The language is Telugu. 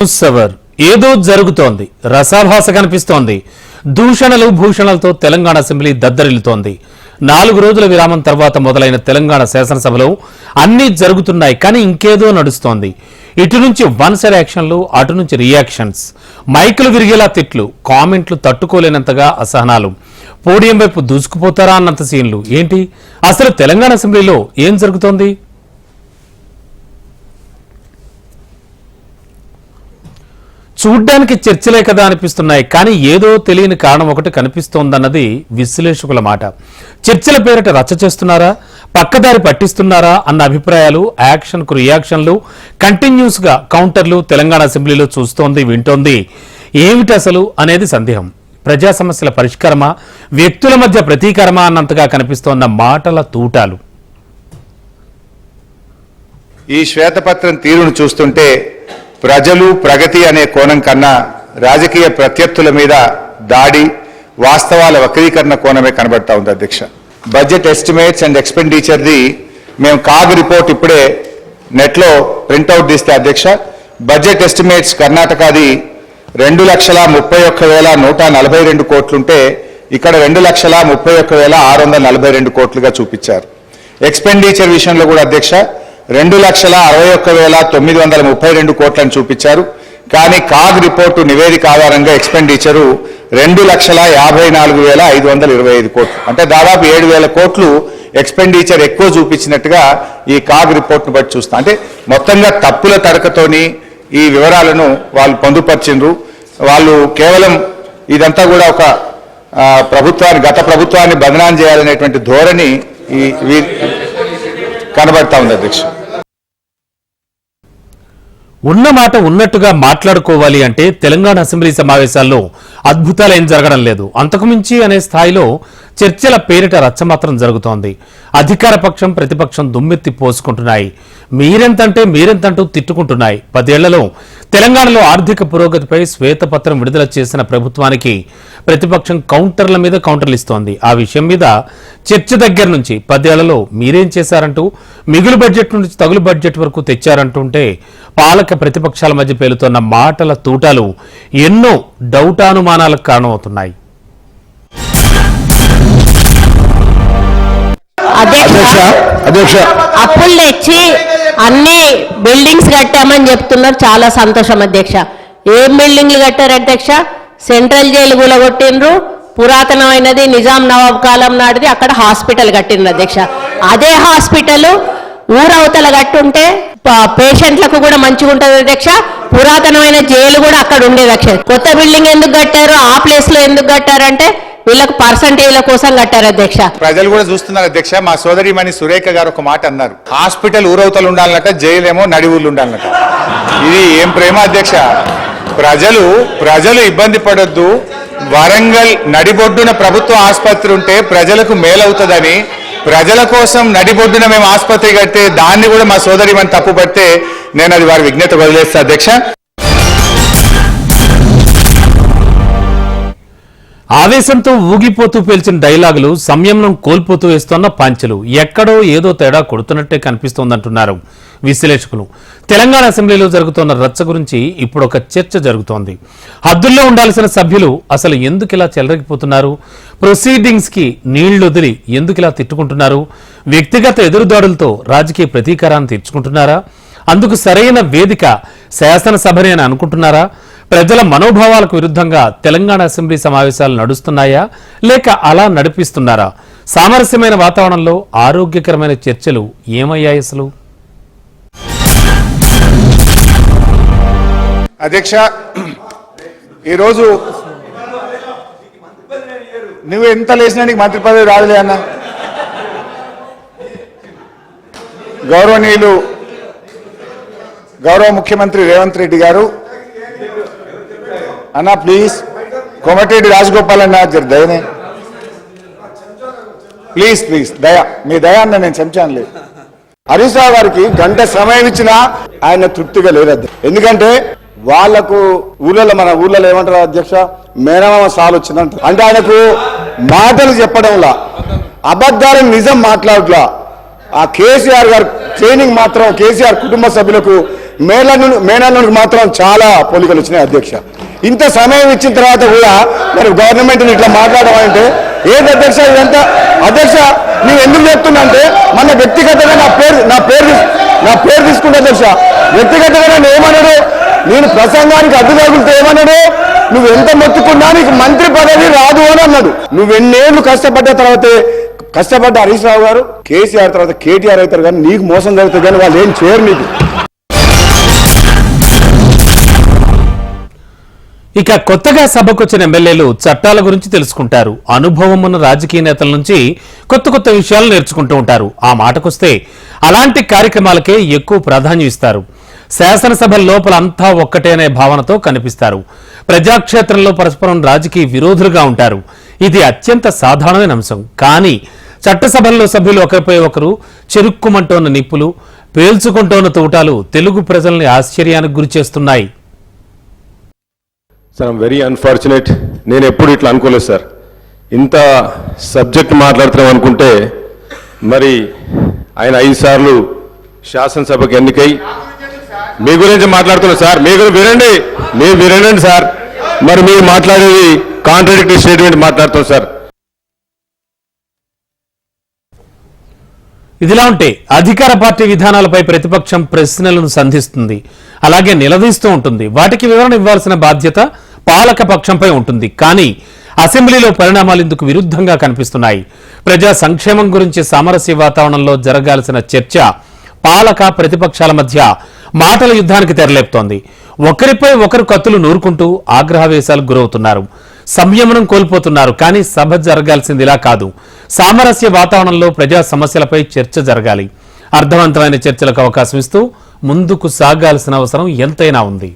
సవర్ ఏదో జరుగుతోంది, రసాభాస కనిపిస్తోంది. దూషణలు భూషణలతో తెలంగాణ అసెంబ్లీ దద్దరిల్లుతోంది. 4 రోజుల విరామం తర్వాత మొదలైన తెలంగాణ శాసనసభలో అన్నీ జరుగుతున్నాయి, కానీ ఇంకేదో నడుస్తోంది. ఇటు నుంచి వన్ సైడ్ యాక్షన్లు, అటు నుంచి రియాక్షన్స్, మైకులు విరిగేలా తిట్లు, కామెంట్లు తట్టుకోలేనంతగా అసహనాలు, పోడియం వైపు దూసుకుపోతారా అన్నంత సీన్లు. ఏంటి అసలు తెలంగాణ అసెంబ్లీలో ఏం జరుగుతోంది? చూడ్డానికి చర్చలే కదా అనిపిస్తున్నాయి, కానీ ఏదో తెలియని కారణం ఒకటి కనిపిస్తోందన్నది విశ్లేషకుల మాట. చర్చల పేరిట రచ్చ చేస్తున్నారా, పక్కదారి పట్టిస్తున్నారా అన్న అభిప్రాయాలు, యాక్షన్కు రియాక్షన్లు, కంటిన్యూస్ గా కౌంటర్లు తెలంగాణ అసెంబ్లీలో చూస్తోంది, వింటోంది. ఏమిటి అసలు అనేది సందేహం. ప్రజా సమస్యల పరిష్కారమా, వ్యక్తుల మధ్య ప్రతీకారమా అన్నంతగా కనిపిస్తోన్న మాటల తూటాలు. ఈ శ్వేతపత్రం తీరును చూస్తుంటే ప్రజలు ప్రగతి అనే కోణం కన్నా రాజకీయ ప్రత్యర్థుల మీద దాడి, వాస్తవాల వక్రీకరణ కోణమే కనబడతా ఉంది అధ్యక్ష. బడ్జెట్ ఎస్టిమేట్స్ అండ్ ఎక్స్పెండిచర్ది మేము కాగ్ రిపోర్ట్ ఇప్పుడే నెట్లో ప్రింట్అవుట్ తీస్తే అధ్యక్ష, బడ్జెట్ ఎస్టిమేట్స్ కర్ణాటకది 2,31,142 కోట్లుంటే ఇక్కడ 2,31,642 కోట్లుగా చూపించారు. ఎక్స్పెండిచర్ విషయంలో కూడా అధ్యక్ష 2,61,932 కోట్లను చూపించారు. కానీ కాగ్ రిపోర్టు నివేదిక ఆధారంగా ఎక్స్పెండిచరు 2,54,525 కోట్లు, అంటే దాదాపు 7,000 కోట్లు ఎక్స్పెండిచర్ ఎక్కువ చూపించినట్టుగా ఈ కాగ్ రిపోర్ట్ను బట్టి చూస్తాం. అంటే మొత్తంగా తప్పుల తడకతోని ఈ వివరాలను వాళ్ళు పొందుపరిచిండ్రు. వాళ్ళు కేవలం ఇదంతా కూడా ఒక గత ప్రభుత్వాన్ని బదనాం చేయాలనేటువంటి ధోరణి కనబడతా ఉంది అధ్యక్ష. ఉన్న మాట ఉన్నట్టుగా మాట్లాడుకోవాలి అంటే తెలంగాణ అసెంబ్లీ సమావేశాల్లో అద్భుతాలేం జరగడం లేదు. అంతకుమించి అనే స్థాయిలో చర్చల పేరిట రచ్చ మాత్రం జరుగుతోంది. అధికార పక్షం ప్రతిపక్షం దుమ్మెత్తి పోసుకుంటున్నాయి, మీరెంతంటే మీరెంతంటూ తిట్టుకుంటున్నాయి. 10 ఏళ్లలో తెలంగాణలో ఆర్థిక పురోగతిపై శ్వేతపత్రం విడుదల చేసిన ప్రభుత్వానికి ప్రతిపక్షం కౌంటర్ల మీద కౌంటర్లు ఇస్తోంది. ఆ విషయం మీద చర్చ దగ్గర నుంచి 10 ఏళ్లలో మీరేం చేశారంటూ, మిగులు బడ్జెట్ నుంచి తగులు బడ్జెట్ వరకు తెచ్చారంటుంటే పాలక ప్రతిపక్షాల మధ్య పేలుతోన్న మాటల తూటాలు ఎన్నో డౌటానుమానాలకు కారణమవుతున్నాయి. అప్పులు తెచ్చి అన్ని బిల్డింగ్స్ కట్టామని చెప్తున్నారు, చాలా సంతోషం అధ్యక్ష. ఏం బిల్డింగ్లు కట్టారు అధ్యక్ష? సెంట్రల్ జైలు కూలగొట్టిండ్రు, పురాతనమైనది నిజాం నవాబ్ కాలం నాటిది అక్కడ హాస్పిటల్ కట్టిండ్రు అధ్యక్ష. అదే హాస్పిటల్ ఊరవతల కట్టుంటే పేషెంట్లకు కూడా మంచిగా ఉంటుంది అధ్యక్ష. పురాతనమైన జైలు కూడా అక్కడ ఉండేది అధ్యక్ష. కొత్త బిల్డింగ్ ఎందుకు కట్టారు, ఆ ప్లేస్ లో ఎందుకు కట్టారంటే వీళ్ళకి పర్సంటేజ్ల కోసం కట్టారు అధ్యక్ష. ప్రజలు కూడా చూస్తున్నారు అధ్యక్ష. మా సోదరిమణి సురేఖ గారు ఒక మాట అన్నారు, హాస్పిటల్ ఊరవతలు ఉండాలన్నట, జైలు ఏమో నడి ఊళ్ళు ఉండాలన్నట. ఇది ఏం ప్రేమ అధ్యక్ష? ప్రజలు ఇబ్బంది పడొద్దు, వరంగల్ నడిబొడ్డున ప్రభుత్వ ఆసుపత్రి ఉంటే ప్రజలకు మేలవుతుందని ప్రజల కోసం నడిబొడ్డున మేము ఆసుపత్రి కడితే దాన్ని కూడా మా సోదరిమణి తప్పు పడితే నేను అది వారి విజ్ఞత వదిలేస్తా అధ్యక్ష. ఆవేశంతో ఊగిపోతూ పేల్చిన డైలాగులు, సంయమనం కోల్పోతూ వేస్తోన్న పంచులు ఎక్కడో ఏదో తేడా కొడుతున్నట్టే కనిపిస్తోందంటున్నారు విశ్లేషకులు. తెలంగాణ అసెంబ్లీలో జరుగుతున్న రచ్చ గురించి ఇప్పుడు ఒక చర్చ జరుగుతోంది. హద్దుల్లో ఉండాల్సిన సభ్యులు అసలు ఎందుకు ఇలా చెలరగిపోతున్నారు? ప్రొసీడింగ్స్ కి నీళ్లొదిలి ఎందుకు ఇలా తిట్టుకుంటున్నారు? వ్యక్తిగత ఎదురుదాడులతో రాజకీయ ప్రతీకారాన్ని తీర్చుకుంటున్నారా? అందుకు సరైన వేదిక శాసనసభనే అని అనుకుంటున్నారా? ప్రజల మనోభావాలకు విరుద్ధంగా తెలంగాణ అసెంబ్లీ సమావేశాలు నడుస్తున్నాయా, లేక అలా నడిపిస్తున్నారా? సామరస్యమైన వాతావరణంలో ఆరోగ్యకరమైన చర్చలు ఏమయ్యాయి అసలు? అధ్యక్ష, ఈరోజు నువ్వు ఎంత లేచినా నీకు మంత్రి పదవి రాదులే అన్న. గౌరవ ముఖ్యమంత్రి రేవంత్ రెడ్డి గారు అన్నా ప్లీజ్, కోమటిరెడ్డి రాజగోపాల్ అన్న దయనే ప్లీజ్ దయా, మీ దయా అన్న, నేను చెంచాను లేదు. హరీష్ రావు గారికి గంట సమయం ఇచ్చినా ఆయన తృప్తిగా లేదు. ఎందుకంటే వాళ్లకు మన ఊళ్ళలో ఏమంటారు అధ్యక్ష, మేనమామ సాల్ వచ్చిందంట. అంటే ఆయనకు మాటలు చెప్పడంలా, అబద్ధాలను నిజం మాట్లాడలా. ఆ కేసీఆర్ గారు ట్రైనింగ్ మాత్రం కేసీఆర్ కుటుంబ సభ్యులకు మేనల్లుడికి మాత్రం చాలా పోలికలు వచ్చినాయి అధ్యక్ష. ఇంత సమయం ఇచ్చిన తర్వాత కూడా మరి గవర్నమెంట్ని ఇట్లా మాట్లాడమంటే ఏంటి అధ్యక్ష ఇదంతా? అధ్యక్ష నేను ఎందుకు చెప్తున్నా అంటే మన వ్యక్తిగతంగా నా పేరు తీసుకుంటే అధ్యక్ష, వ్యక్తిగతంగా నేను ఏమన్నాడు, నేను ప్రసంగానికి అడ్డు తగులుతూ ఏమన్నాడు, నువ్వు ఎంత మొత్తుకున్నా నీకు మంత్రి పదవి రాదు అని అన్నాడు. నువ్వు ఎన్నేళ్ళు కష్టపడ్డ తర్వాతే కష్టపడ్డ హరీష్ రావు గారు కేసీఆర్ తర్వాత కేటీఆర్ అవుతారు, కానీ నీకు మోసం జరుగుతుంది, కానీ వాళ్ళు ఏం చేయరు నీకు. ఇక కొత్తగా సభకొచ్చిన ఎమ్మెల్యేలు చట్టాల గురించి తెలుసుకుంటారు. అనుభవం ఉన్న రాజకీయ నేతల నుంచి కొత్త కొత్త విషయాలు నేర్చుకుంటూ ఉంటారు. ఆ మాటకొస్తే అలాంటి కార్యక్రమాలకే ఎక్కువ ప్రాధాన్యం ఇస్తారు. శాసనసభ లోపల అంతా ఒక్కటే అనే భావనతో కనిపిస్తారు. ప్రజాక్షేత్రంలో పరస్పరం రాజకీయ విరోధులుగా ఉంటారు. ఇది అత్యంత సాధారణమైన అంశం. కానీ చట్టసభల్లో సభ్యులు ఒకరిపై ఒకరు చెరుక్కుమంటోన్న నిప్పులు, పేల్చుకుంటోన్న తూటాలు తెలుగు ప్రజల్ని ఆశ్చర్యానికి గురిచేస్తున్నాయి. Sir I'm very unfortunate. నేను ఎప్పుడు ఇట్లా అనుకోలేదు సార్. ఇంత సబ్జెక్ట్ మాట్లాడుతున్నాం అనుకుంటే మరి ఆయన 5 సార్లు శాసనసభకు ఎన్నికై మీ గురించి మాట్లాడుతున్నారు సార్. మీరు వినండి సార్. మరి మీరు మాట్లాడేది కాంట్రాడిక్టరీ స్టేట్మెంట్ మాట్లాడుతాం సార్. ఇదిలా ఉంటే అధికార పార్టీ విధానాలపై ప్రతిపక్షం ప్రశ్నలను సంధిస్తుంది, అలాగే నిలదీస్తూ ఉంటుంది. వాటికి వివరణ ఇవ్వాల్సిన బాధ్యత పాలక పక్షంపై ఉంటుంది. కానీ అసెంబ్లీలో పరిణామాలు ఇందుకు విరుద్ధంగా కనిపిస్తున్నాయి. ప్రజా సంక్షేమం గురించి సామరస్య వాతావరణంలో జరగాల్సిన చర్చ పాలక ప్రతిపక్షాల మధ్య మాటల యుద్ధానికి తెరలేపుతోంది. ఒకరిపై ఒకరు కత్తులు నూరుకుంటూ ఆగ్రహవేశాలకు గురవుతున్నారు, సంయమనం కోల్పోతున్నారు. కానీ సభ జరగాల్సింది ఇలా కాదు. సామరస్య వాతావరణంలో ప్రజా సమస్యలపై చర్చ జరగాలి. అర్థవంతమైన చర్చలకు అవకాశం ఇస్తూ ముందుకు సాగాల్సిన అవసరం ఎంతైనా ఉంది.